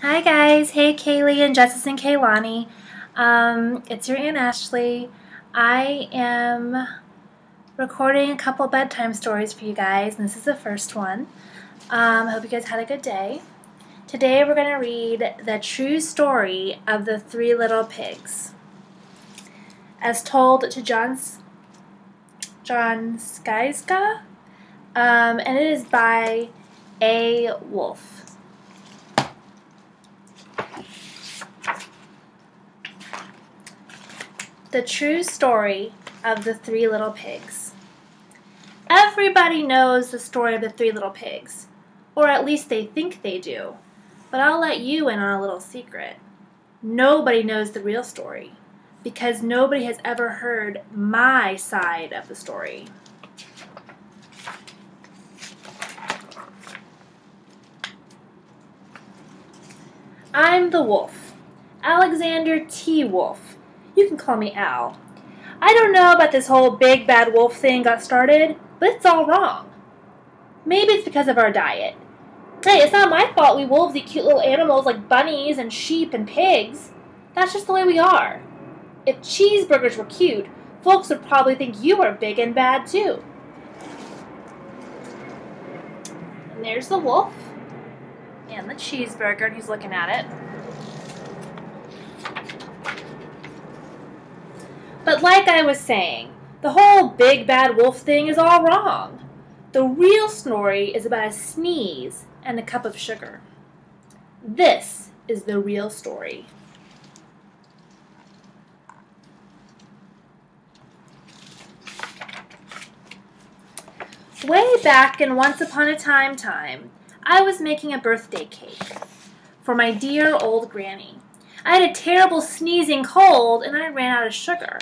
Hi guys, hey Kaylee and Justice and Kaylani. It's your Aunt Ashley. I am recording a couple bedtime stories for you guys, and this is the first one. I hope you guys had a good day. Today we're going to read the true story of the Three Little Pigs, as told to John Sciascia, and it is by A. Wolfe. The true story of the Three Little Pigs. Everybody knows the story of the Three Little Pigs, or at least they think they do. But I'll let you in on a little secret. Nobody knows the real story, because nobody has ever heard my side of the story. I'm the wolf, Alexander T. Wolfe. You can call me Al. I don't know about this whole big bad wolf thing got started, but it's all wrong. Maybe it's because of our diet. Hey, it's not my fault we wolves eat cute little animals like bunnies and sheep and pigs. That's just the way we are. If cheeseburgers were cute, folks would probably think you were big and bad too. And there's the wolf and the cheeseburger, and he's looking at it. But like I was saying, the whole big bad wolf thing is all wrong. The real story is about a sneeze and a cup of sugar. This is the real story. Way back in Once Upon a Time, I was making a birthday cake for my dear old granny. I had a terrible sneezing cold and I ran out of sugar.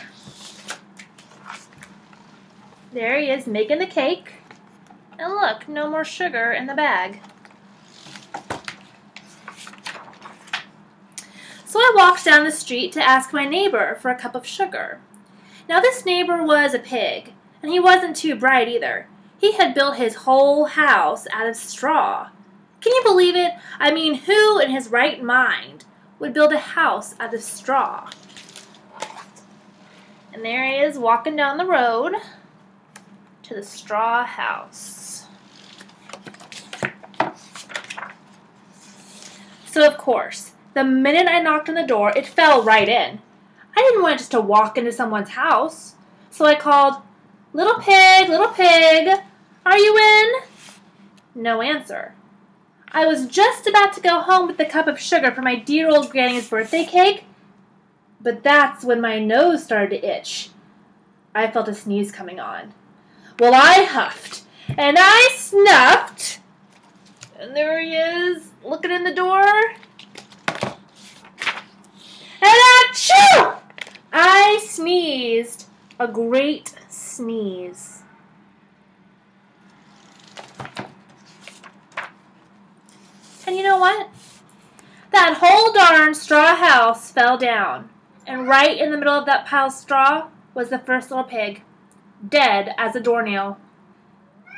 There he is making the cake. And look, no more sugar in the bag. So I walked down the street to ask my neighbor for a cup of sugar. Now this neighbor was a pig, and he wasn't too bright either. He had built his whole house out of straw. Can you believe it? I mean, who in his right mind would build a house out of straw? And there he is walking down the road to the straw house. So of course, the minute I knocked on the door, it fell right in. I didn't want just to walk into someone's house. So I called, little pig, are you in? No answer. I was just about to go home with the cup of sugar for my dear old granny's birthday cake, but that's when my nose started to itch. I felt a sneeze coming on. Well, I huffed, and I snuffed, and there he is, looking in the door, and achoo! I sneezed a great sneeze. And you know what? That whole darn straw house fell down. And right in the middle of that pile of straw was the first little pig, dead as a doornail.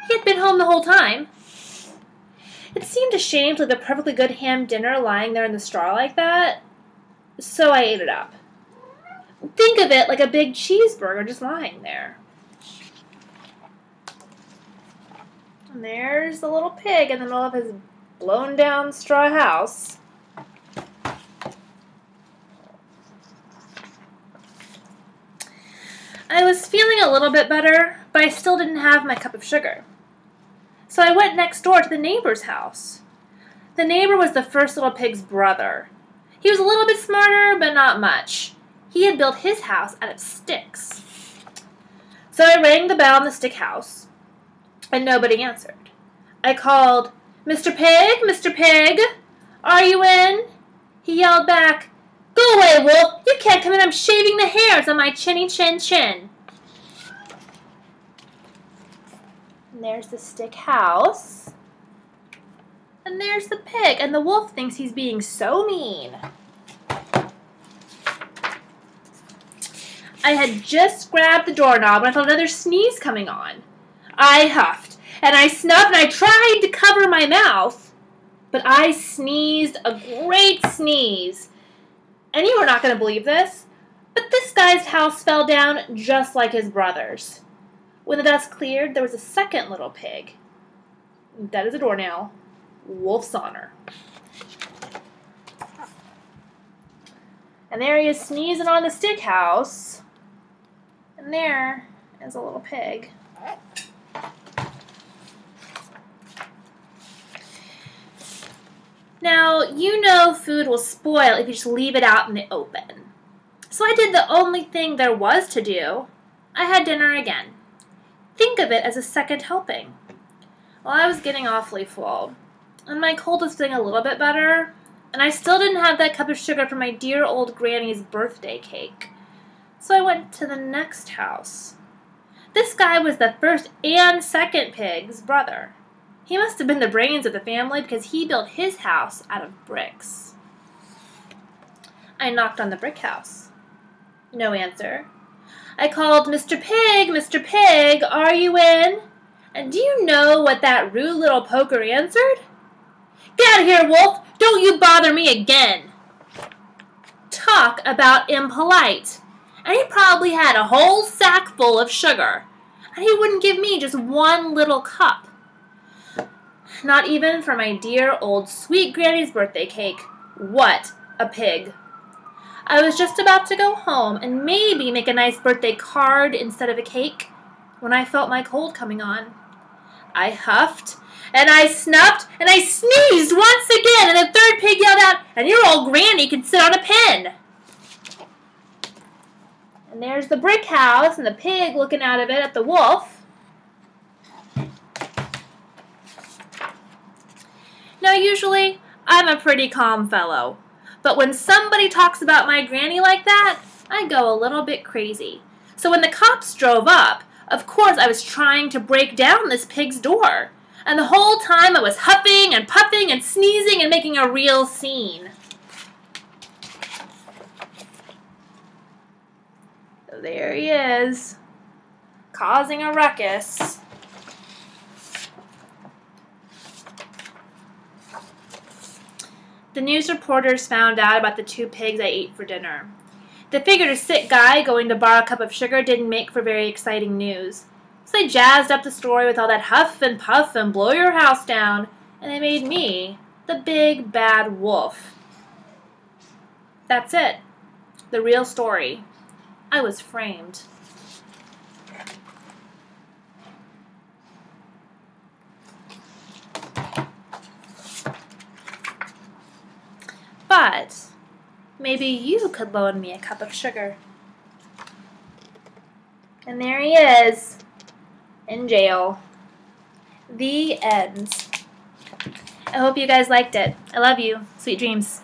He had been home the whole time. It seemed a shame to leave a perfectly good ham dinner lying there in the straw like that, so I ate it up. Think of it like a big cheeseburger just lying there. And there's the little pig in the middle of his blown down straw house. I was feeling a little bit better, but I still didn't have my cup of sugar. So I went next door to the neighbor's house. The neighbor was the first little pig's brother. He was a little bit smarter, but not much. He had built his house out of sticks. So I rang the bell in the stick house, and nobody answered. I called, Mr. Pig, are you in? He yelled back, Go away, Wolf! You can't come in, I'm shaving the hairs on my chinny chin. And there's the stick house. And there's the pig, and the wolf thinks he's being so mean. I had just grabbed the doorknob when I felt another sneeze coming on. I huffed, and I snuffed, and I tried to cover my mouth, but I sneezed a great sneeze. And you are not going to believe this, but this guy's house fell down just like his brother's. When the dust cleared, there was a second little pig. Dead as a doornail. Wolf's honor. And there he is sneezing on the stick house. And there is a little pig. Now, you know food will spoil if you just leave it out in the open. So I did the only thing there was to do. I had dinner again. Think of it as a second helping. Well, I was getting awfully full, and my cold was feeling a little bit better, and I still didn't have that cup of sugar for my dear old granny's birthday cake. So I went to the next house. This guy was the first and second pig's brother. He must have been the brains of the family because he built his house out of bricks. I knocked on the brick house. No answer. I called, "Mr. Pig, Mr. Pig, are you in?" And do you know what that rude little poker answered? "Get out of here, Wolf! Don't you bother me again!" Talk about impolite. And he probably had a whole sack full of sugar. And he wouldn't give me just one little cup. Not even for my dear old sweet granny's birthday cake. What a pig. I was just about to go home and maybe make a nice birthday card instead of a cake when I felt my cold coming on. I huffed, and I snuffed, and I sneezed once again, and the third pig yelled out, "And your old granny can sit on a pin." And there's the brick house and the pig looking out of it at the wolf. Now, usually, I'm a pretty calm fellow. But when somebody talks about my granny like that, I go a little bit crazy. So when the cops drove up, of course I was trying to break down this pig's door. And the whole time I was huffing and puffing and sneezing and making a real scene. So there he is, causing a ruckus. The news reporters found out about the two pigs I ate for dinner. They figured a sick guy going to borrow a cup of sugar didn't make for very exciting news. So they jazzed up the story with all that huff and puff and blow your house down, and they made me the big bad wolf. That's it. The real story. I was framed. But maybe you could loan me a cup of sugar. And there he is, in jail. The end. I hope you guys liked it. I love you. Sweet dreams.